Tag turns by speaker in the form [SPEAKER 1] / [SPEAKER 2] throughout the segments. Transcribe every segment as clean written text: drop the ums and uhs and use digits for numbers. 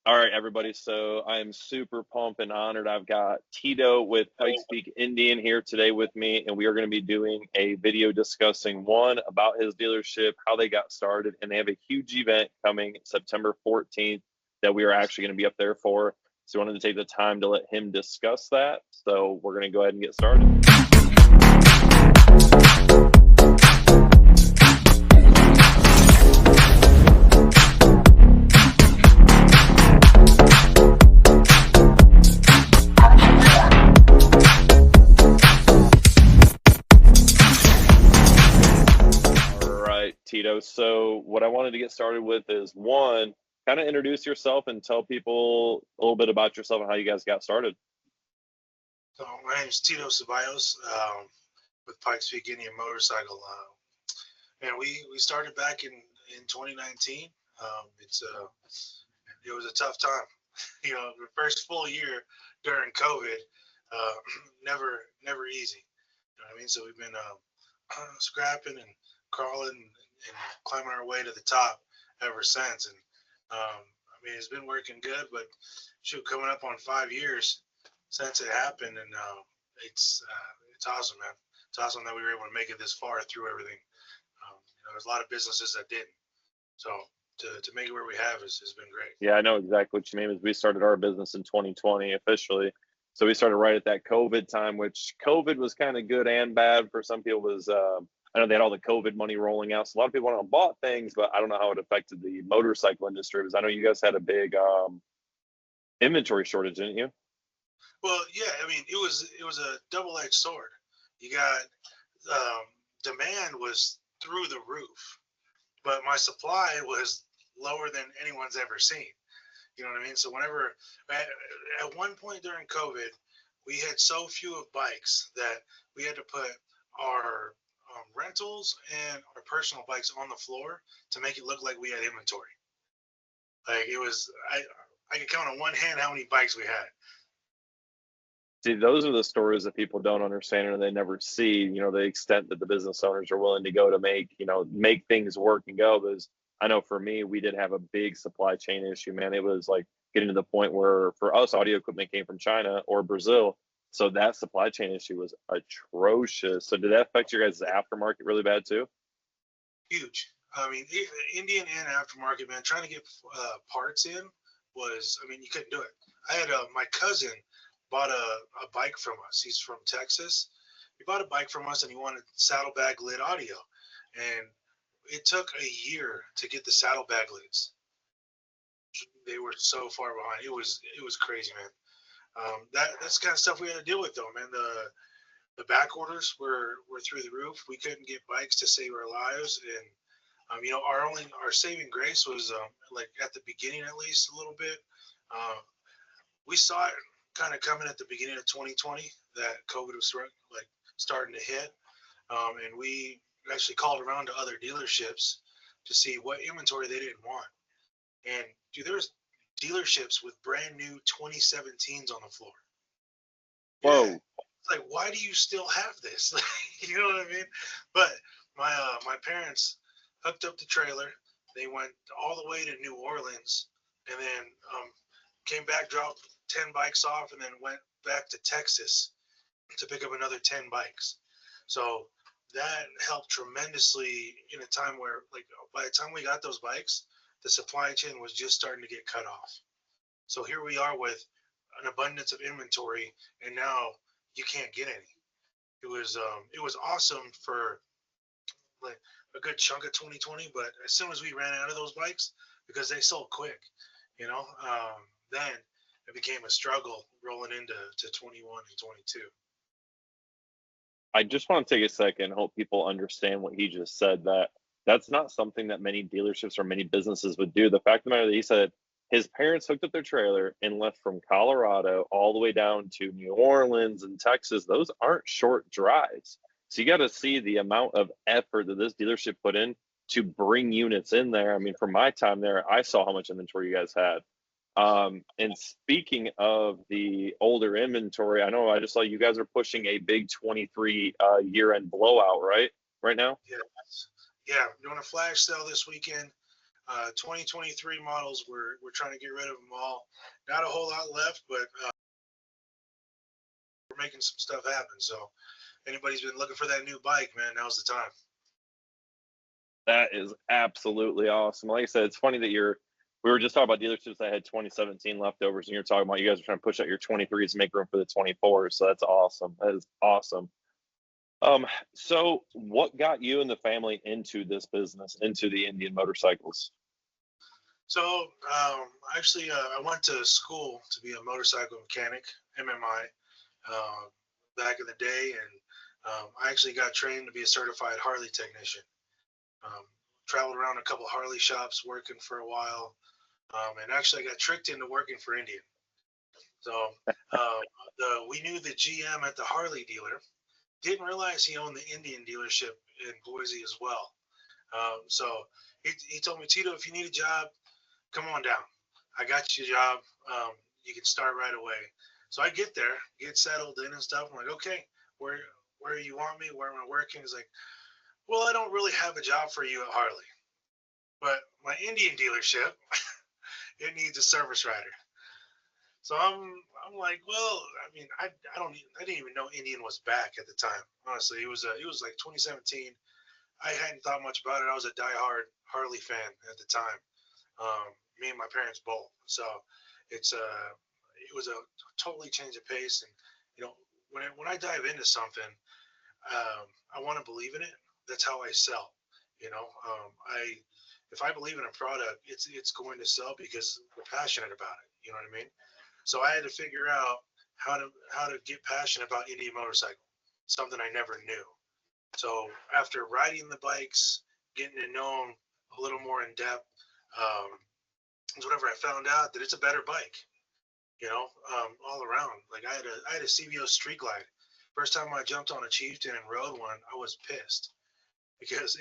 [SPEAKER 1] All right, everybody. So I am super pumped and honored. I've got Tito with Pikes Peak Indian here today with me, and we are going to be doing a video discussing one about his dealership, how they got started, and they have a huge event coming September 14th that we are actually going to be up there for. So I wanted to take the time to let him discuss that. So we're going to go ahead and get started. All right, Tito. So, what I wanted to get started with is one, kind of introduce yourself and tell people a little bit about yourself and how you guys got started.
[SPEAKER 2] So my name is Tito Ceballos with Pikes Peak Indian Motorcycle. And we started back in 2019. It was a tough time. The first full year during COVID, uh, never easy. You know what I mean? So we've been scrapping and crawling and climbing our way to the top ever since. And it's been working good, but shoot, coming up on 5 years since it happened, and it's awesome, man. It's awesome that we were able to make it this far through everything. There's a lot of businesses that didn't, so to make it where we have has been great.
[SPEAKER 1] Yeah, I know exactly what you mean. Is we started our business in 2020 officially, so we started right at that COVID time, which COVID was kind of good and bad for some people. Was I know they had all the COVID money rolling out, so a lot of people went out and bought things, but I don't know how it affected the motorcycle industry. Because I know you guys had a big inventory shortage, didn't you?
[SPEAKER 2] Well, yeah, it was a double-edged sword. You got um, demand was through the roof, but my supply was lower than anyone's ever seen. You know what I mean? So whenever at one point during COVID, we had so few of bikes that we had to put our rentals and our personal bikes on the floor to make it look like we had inventory. Like it was, I could count on one hand how many bikes we had.
[SPEAKER 1] See, those are the stories that people don't understand or they never see, the extent that the business owners are willing to go to make things work and go. Because I know for me, we did have a big supply chain issue, man. It was like getting to the point where for us, audio equipment came from China or Brazil. So that supply chain issue was atrocious. So did that affect your guys' aftermarket really bad too?
[SPEAKER 2] Huge. Indian and aftermarket, man, trying to get parts in was, you couldn't do it. I had my cousin bought a bike from us. He's from Texas. He bought a bike from us and he wanted saddlebag lid audio. And it took a year to get the saddlebag lids. They were so far behind. It was crazy, man. That's the kind of stuff we had to deal with, though, man. The back orders were through the roof. We couldn't get bikes to save our lives, and our saving grace was like at the beginning, at least a little bit. Uh, we saw it kind of coming at the beginning of 2020 that COVID was like starting to hit, and we actually called around to other dealerships to see what inventory they didn't want. And dude, there was dealerships with brand new 2017s on the floor. Yeah,
[SPEAKER 1] Whoa.
[SPEAKER 2] it's like, why do you still have this? You know what I mean? But my parents hooked up the trailer. They went all the way to New Orleans, and then came back, dropped 10 bikes off, and then went back to Texas to pick up another 10 bikes. So that helped tremendously in a time where, like, by the time we got those bikes, the supply chain was just starting to get cut off. So here we are with an abundance of inventory, and now you can't get any. It was awesome for like a good chunk of 2020, but as soon as we ran out of those bikes, because they sold quick, then it became a struggle rolling into 21 and 22.
[SPEAKER 1] I just want to take a second and hope people understand what he just said, that that's not something that many dealerships or many businesses would do. The fact of the matter that he said his parents hooked up their trailer and left from Colorado all the way down to New Orleans and Texas. Those aren't short drives. So you got to see the amount of effort that this dealership put in to bring units in there. I mean, from my time there, I saw how much inventory you guys had. And speaking of the older inventory, I know I just saw you guys are pushing a big 23 year end blowout, right? Right now?
[SPEAKER 2] Yeah, yeah, doing a flash sale this weekend. 2023 models, we're trying to get rid of them all. Not a whole lot left, but we're making some stuff happen. So anybody's been looking for that new bike, man, now's the time.
[SPEAKER 1] That is absolutely awesome. Like I said, it's funny that we were just talking about dealerships that had 2017 leftovers, and you're talking about you guys are trying to push out your 23s to make room for the 24s. So that's awesome. That is awesome. So what got you and the family into this business, into the Indian motorcycles?
[SPEAKER 2] So actually, I went to school to be a motorcycle mechanic, MMI, back in the day, and I actually got trained to be a certified Harley technician. Um, Traveled around a couple Harley shops working for a while, and actually I got tricked into working for Indian. So we knew the GM at the Harley dealer. Didn't realize he owned the Indian dealership in Boise as well. So he told me, Tito, if you need a job, come on down. I got you a job. You can start right away. So I get there, get settled in and stuff. I'm like, okay, where you want me? Where am I working? He's like, well, I don't really have a job for you at Harley, but my Indian dealership, it needs a service rider. So I'm like, well, I mean, I didn't even know Indian was back at the time. Honestly, it was like 2017. I hadn't thought much about it. I was a diehard Harley fan at the time. Me and my parents both. So it was a totally change of pace. And you know, when I dive into something, I want to believe in it. That's how I sell. You know, I if I believe in a product, it's going to sell because we're passionate about it. You know what I mean? So I had to figure out how to get passionate about Indian motorcycle, something I never knew. So after riding the bikes, getting to know them a little more in depth, um, whenever I found out that it's a better bike, you know, all around. Like I had a CVO Street Glide. First time I jumped on a Chieftain and rode one, I was pissed because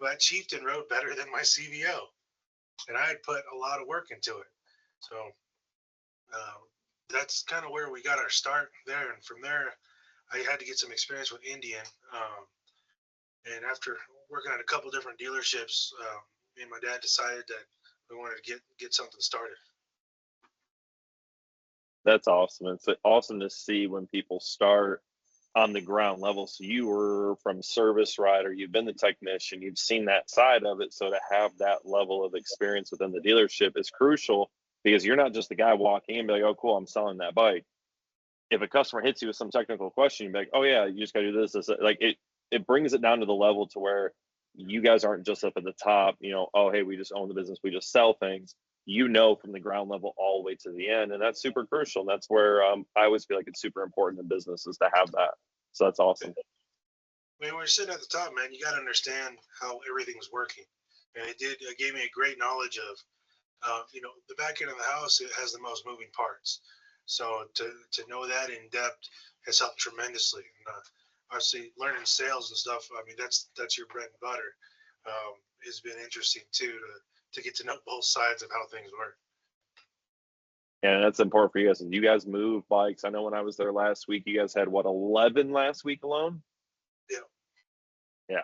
[SPEAKER 2] that Chieftain rode better than my CVO, and I had put a lot of work into it. So uh, that's kind of where we got our start there, and from there, I had to get some experience with Indian. And after working at a couple different dealerships, me and my dad decided that we wanted to get something started.
[SPEAKER 1] That's awesome. It's awesome to see when people start on the ground level. So you were from service rider, you've been the technician, you've seen that side of it. So to have that level of experience within the dealership is crucial because you're not just the guy walking in and be like, oh, cool, I'm selling that bike. If a customer hits you with some technical question, you'd be like, oh yeah, you just got to do this, this. Like it brings it down to the level to where you guys aren't just up at the top, you know, oh, hey, we just own the business, we just sell things. You know, from the ground level all the way to the end. And that's super crucial. And that's where I always feel like it's super important in business is to have that. So that's awesome.
[SPEAKER 2] When we're sitting at the top, man, you got to understand how everything's working. And it gave me a great knowledge of, you know, the back end of the house, it has the most moving parts. So to know that in depth has helped tremendously. And, obviously, learning sales and stuff. I mean, that's your bread and butter. It's been interesting too to get to know both sides of how things work.
[SPEAKER 1] And that's important for you guys. And you guys move bikes. I know when I was there last week, you guys had what, 11 last week alone?
[SPEAKER 2] Yeah.
[SPEAKER 1] Yeah.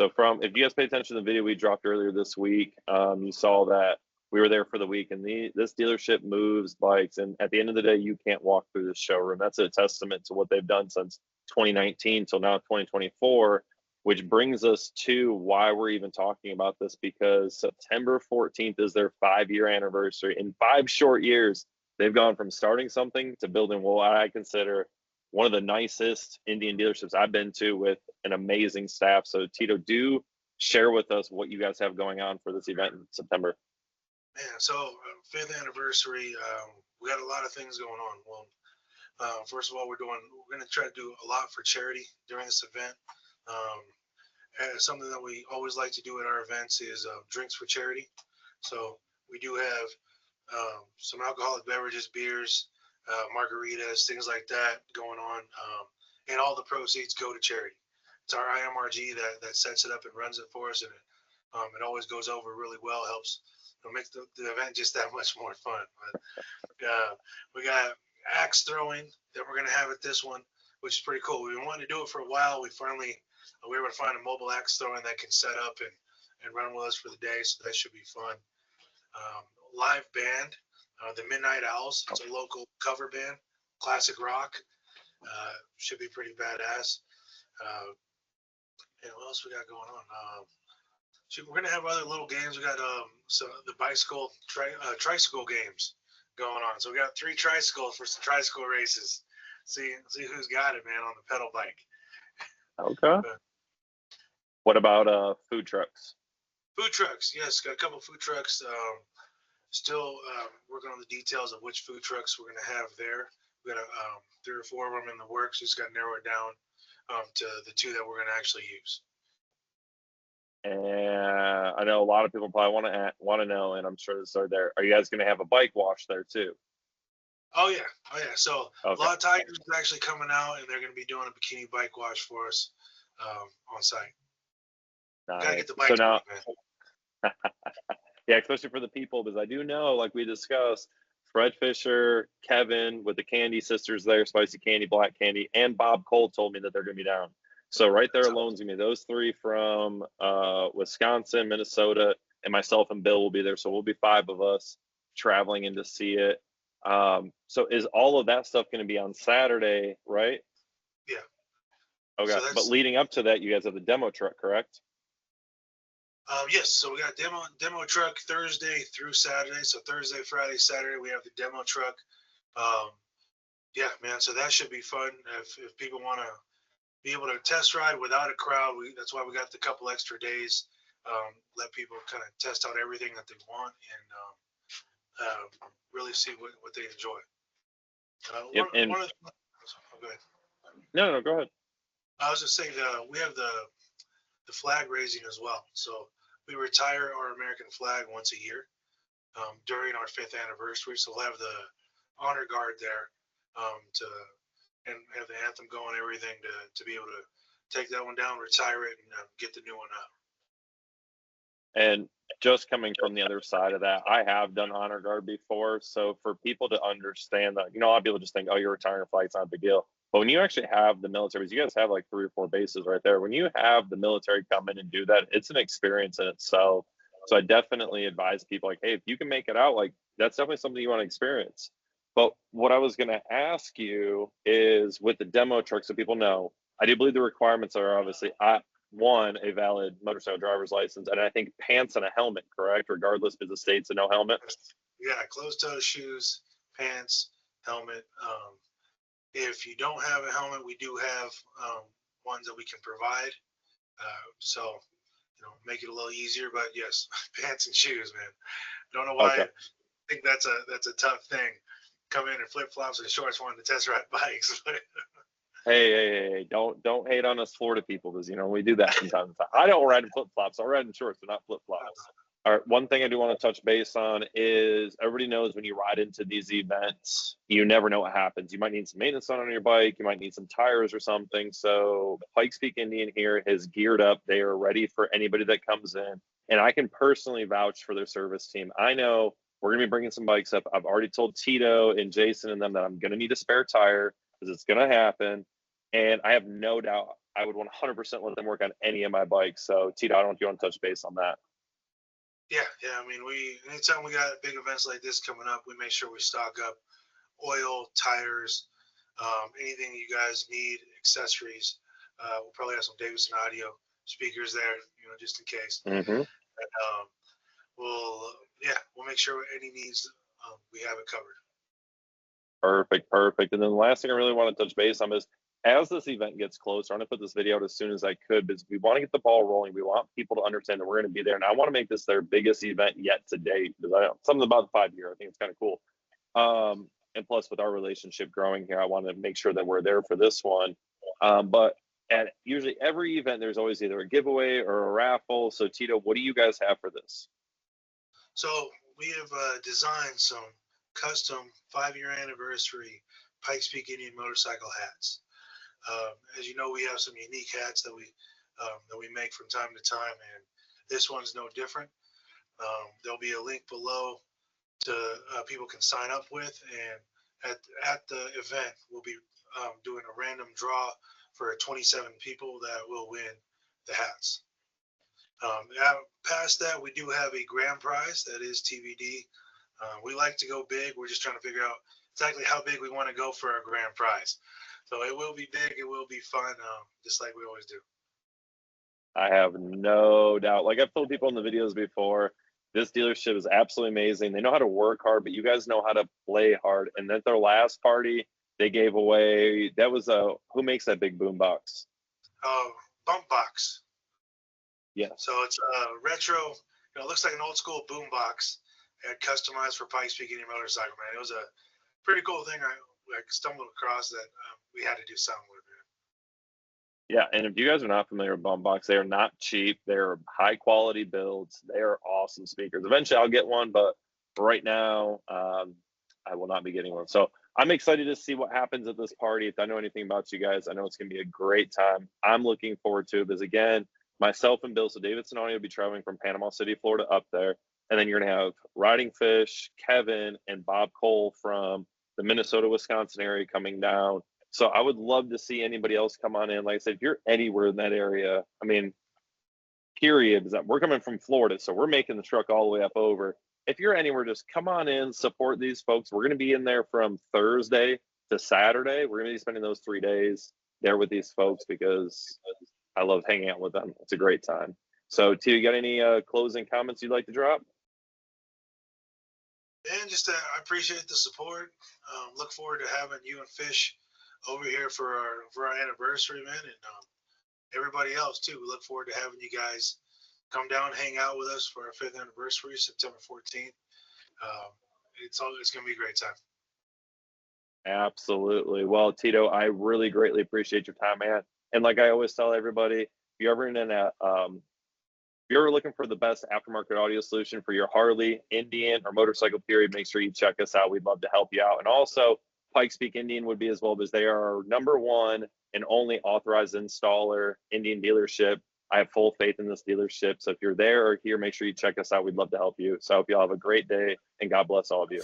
[SPEAKER 1] So if you guys pay attention to the video we dropped earlier this week, you saw that we were there for the week, and this dealership moves bikes. And at the end of the day, you can't walk through the showroom. That's a testament to what they've done since 2019 till now 2024, which brings us to why we're even talking about this, because September 14th is their 5-year anniversary. In 5 short years, they've gone from starting something to building what I consider one of the nicest Indian dealerships I've been to, with an amazing staff. So Tito, do share with us what you guys have going on for this event in September.
[SPEAKER 2] Man, so 5th anniversary, we got a lot of things going on. Well, first of all, we're going to try to do a lot for charity during this event. Something that we always like to do at our events is drinks for charity. So we do have some alcoholic beverages, beers, margaritas, things like that going on, and all the proceeds go to charity. It's our IMRG that sets it up and runs it for us, and it always goes over really well. Helps make the event just that much more fun. But we got axe throwing that we're going to have at this one, which is pretty cool. We've been wanting to do it for a while. We were able to find a mobile axe throwing that can set up and run with us for the day. So that should be fun. Live band, the Midnight Owls. It's a local cover band, classic rock. Should be pretty badass. And what else we got going on? We're gonna have other little games. We got so the bicycle tricycle games going on. So we got 3 tricycles for some tricycle races. See who's got it, man, on the pedal bike.
[SPEAKER 1] Okay.
[SPEAKER 2] But
[SPEAKER 1] what about food trucks?
[SPEAKER 2] Food trucks, yes, got a couple food trucks. Still working on the details of which food trucks we're gonna have there. We got 3 or 4 of them in the works. Just got to narrow it down to the 2 that we're gonna actually use.
[SPEAKER 1] And I know a lot of people probably want to know, and I'm sure this are there. Are you guys going to have a bike wash there too?
[SPEAKER 2] Oh yeah. So
[SPEAKER 1] Okay.
[SPEAKER 2] a lot of Tigers is actually coming out, and they're going to be doing a bikini bike wash for us on site.
[SPEAKER 1] Nice.
[SPEAKER 2] Gotta get the bike.
[SPEAKER 1] So now, yeah, especially for the people, because I do know, like we discussed, Fred Fisher, Kevin with the Candy Sisters there, Spicy Candy, Black Candy, and Bob Cole told me that they're going to be down. So right there alone is going to be those 3 from Wisconsin, Minnesota, and myself and Bill will be there. So we'll be 5 of us traveling in to see it. So is all of that stuff going to be on Saturday, right?
[SPEAKER 2] Yeah.
[SPEAKER 1] Okay. So but leading up to that, you guys have the demo truck, correct?
[SPEAKER 2] Yes. So we got demo truck Thursday through Saturday. So Thursday, Friday, Saturday, we have the demo truck. Yeah, man. So that should be fun. If people want to be able to test ride without a crowd, that's why we got the couple extra days. Let people kind of test out everything that they want and really see what they enjoy.
[SPEAKER 1] Yep.
[SPEAKER 2] One of the, go ahead.
[SPEAKER 1] No, go ahead.
[SPEAKER 2] I was just saying we have the flag raising as well. So we retire our American flag once a year during our 5th anniversary. So we'll have the honor guard there and have the anthem going, everything to be able to take that one down, retire it, and get the new one up.
[SPEAKER 1] And just coming from the other side of that, I have done honor guard before. So for people to understand that, a lot of people just think, oh, you're retiring a flag, it's not a big deal. But when you actually have the military, you guys have like 3 or 4 bases right there. When you have the military come in and do that, it's an experience in itself. So I definitely advise people like, hey, if you can make it out, like that's definitely something you want to experience. But what I was going to ask you is with the demo truck, so people know, I do believe the requirements are obviously, 1, a valid motorcycle driver's license, and I think pants and a helmet, correct? Regardless if it states a no helmet.
[SPEAKER 2] Yeah, closed-toe shoes, pants, helmet. If you don't have a helmet, we do have ones that we can provide. So make it a little easier. But yes, pants and shoes, man. Don't know why. Okay. I think that's a tough thing. Come in flip flops and shorts wanting to test ride bikes.
[SPEAKER 1] Hey, don't hate on us Florida people, because we do that from time to time. I don't ride in flip flops. I ride in shorts, but not flip flops. All right, one thing I do want to touch base on is everybody knows when you ride into these events, you never know what happens. You might need some maintenance on your bike. You might need some tires or something. So Pikes Peak Indian here has geared up. They are ready for anybody that comes in. And I can personally vouch for their service team. I know we're going to be bringing some bikes up. I've already told Tito and Jason and them that I'm going to need a spare tire because it's going to happen. And I have no doubt I would 100% let them work on any of my bikes. So Tito, I don't know if you want to touch base on that.
[SPEAKER 2] Yeah. I mean, anytime we got big events like this coming up, we make sure we stock up oil, tires, anything you guys need, accessories. We'll probably have some Davidson audio speakers there, just in case.
[SPEAKER 1] Mm-hmm.
[SPEAKER 2] And we'll make sure any needs we have it covered.
[SPEAKER 1] Perfect. And then the last thing I really want to touch base on is, as this event gets closer, I'm going to put this video out as soon as I could, because we want to get the ball rolling. We want people to understand that we're going to be there. And I want to make this their biggest event yet to date, because something about the 5-year, I think it's kind of cool. And plus, with our relationship growing here, I want to make sure that we're there for this one. But at usually every event, there's always either a giveaway or a raffle. So Tito, what do you guys have for this?
[SPEAKER 2] So we have designed some custom 5-year anniversary Pikes Peak Indian motorcycle hats. As you know, we have some unique hats that we make from time to time, and this one's no different. There'll be a link below to people can sign up with, and at the event we'll be doing a random draw for 27 people that will win the hats. Past that, we do have a grand prize that is TBD. We like to go big. We're just trying to figure out exactly how big we want to go for our grand prize. So it will be big. It will be fun, just like we always do.
[SPEAKER 1] I have no doubt. Like I've told people in the videos before, this dealership is absolutely amazing. They know how to work hard, but you guys know how to play hard. And at their last party, they gave away, that was who makes that big boom box?
[SPEAKER 2] Bump box.
[SPEAKER 1] Yes.
[SPEAKER 2] So it's a retro. It looks like an old school boom box, customized for Pikes Peak Indian Motorcycle. Man, it was a pretty cool thing. I stumbled across that we had to do something with it.
[SPEAKER 1] Yeah, and if you guys are not familiar with Bump Box, they are not cheap. They're high quality builds. They are awesome speakers. Eventually, I'll get one, but right now, I will not be getting one. So I'm excited to see what happens at this party. If I know anything about you guys, I know it's going to be a great time. I'm looking forward to it because, again, myself and Bill, so David Sinani will be traveling from Panama City, Florida up there. And then you're going to have Riding Fish, Kevin, and Bob Cole from the Minnesota, Wisconsin area coming down. So I would love to see anybody else come on in. Like I said, if you're anywhere in that area, I mean, period, is that we're coming from Florida, so we're making the truck all the way up over. If you're anywhere, just come on in, support these folks. We're going to be in there from Thursday to Saturday. We're going to be spending those 3 days there with these folks because I love hanging out with them. It's a great time. So, T, you got any closing comments you'd like to drop?
[SPEAKER 2] And just I appreciate the support. Look forward to having you and Fish over here for our anniversary, man, and everybody else too. We look forward to having you guys come down and hang out with us for our 5th anniversary, September 14th. It's going to be a great time.
[SPEAKER 1] Absolutely. Well, Tito, I really greatly appreciate your time, man. And like I always tell everybody, if you're ever if you're looking for the best aftermarket audio solution for your Harley, Indian, or motorcycle period, make sure you check us out. We'd love to help you out. And also, Pikes Peak Indian would be as well, because they are our #1 and only authorized installer Indian dealership. I have full faith in this dealership. So if you're there or here, make sure you check us out. We'd love to help you. So I hope you all have a great day, and God bless all of you.